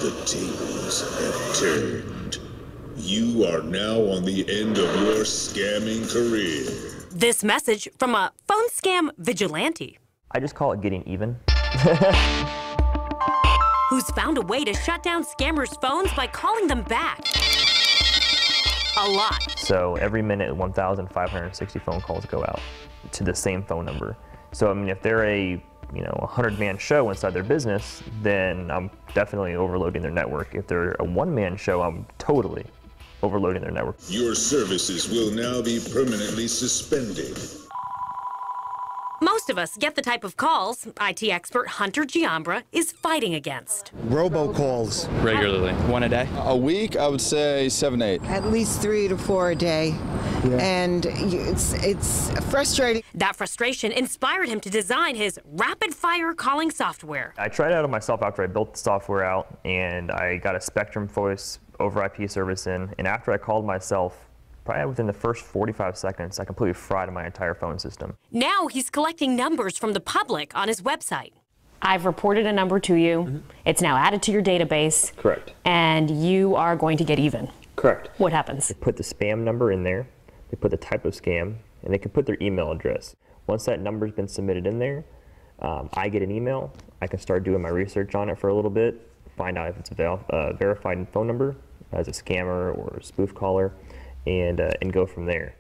The tables have turned. You are now on the end of your scamming career. This message from a phone scam vigilante. I just call it getting even. Who's found a way to shut down scammers' phones by calling them back. A lot. So every minute, 1,560 phone calls go out to the same phone number. So I mean, if they're a 100-man show inside their business, then I'm definitely overloading their network. If they're a one-man show, I'm totally overloading their network. Your services will now be permanently suspended. Most of us get the type of calls IT expert Hunter Giambra is fighting against. Robocalls. Regularly. One a day? A week, I would say 7 to 8. At least 3 to 4 a day. Yeah. And it's frustrating. That frustration inspired him to design his rapid-fire calling software. I tried it out on myself after I built the software out, and I got a Spectrum voice over IP service in, and after I called myself, probably within the first 45 seconds, I completely fried my entire phone system. Now he's collecting numbers from the public on his website. I've reported a number to you. Mm-hmm. It's now added to your database. Correct. And you are going to get even. Correct. What happens? They put the spam number in there, they put the type of scam, and they can put their email address. Once that number's been submitted in there, I get an email. I can start doing my research on it for a little bit, find out if it's a verified phone number as a scammer or a spoof caller, and go from there.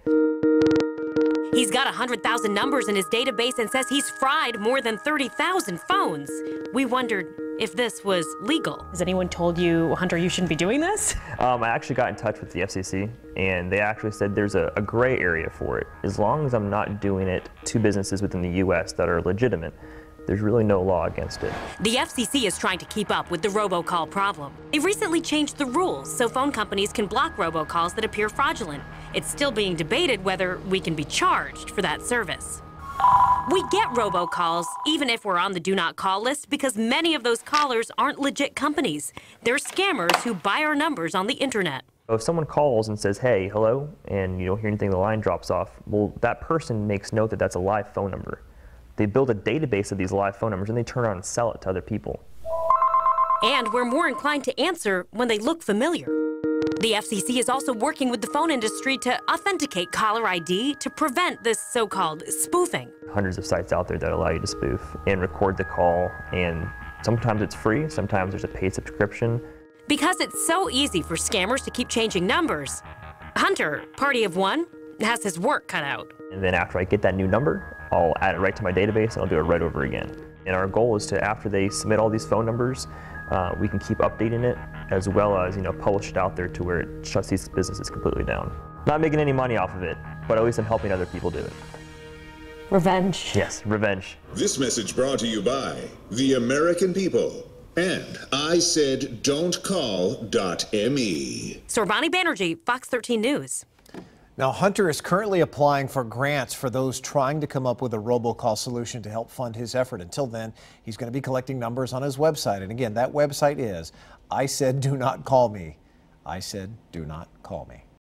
He's got 100,000 numbers in his database and says he's fried more than 30,000 phones. We wondered if this was legal. Has anyone told you, Hunter, you shouldn't be doing this? I actually got in touch with the FCC, and they actually said there's a gray area for it. As long as I'm not doing it to businesses within the US that are legitimate, there's really no law against it. The FCC is trying to keep up with the robocall problem. They recently changed the rules so phone companies can block robocalls that appear fraudulent. It's still being debated whether we can be charged for that service. We get robocalls even if we're on the do not call list because many of those callers aren't legit companies. They're scammers who buy our numbers on the internet. If someone calls and says, hey, hello, and you don't hear anything, the line drops off, well, that person makes note that that's a live phone number. They build a database of these live phone numbers and they turn around and sell it to other people. And we're more inclined to answer when they look familiar. The FCC is also working with the phone industry to authenticate caller ID to prevent this so-called spoofing. Hundreds of sites out there that allow you to spoof and record the call, and sometimes it's free, sometimes there's a paid subscription. Because it's so easy for scammers to keep changing numbers, Hunter, party of one, has his work cut out. And then after I get that new number, I'll add it right to my database and I'll do it right over again. And our goal is to, after they submit all these phone numbers, we can keep updating it as well as publish it out there to where it shuts these businesses completely down. Not making any money off of it, but at least I'm helping other people do it. Revenge. Yes, revenge. This message brought to you by the American people and I said don't call.me. Sorbani Banerjee, Fox 13 News. Now, Hunter is currently applying for grants for those trying to come up with a robocall solution to help fund his effort. Until then, he's going to be collecting numbers on his website. And again, that website is I said do not call me. I said do not call me.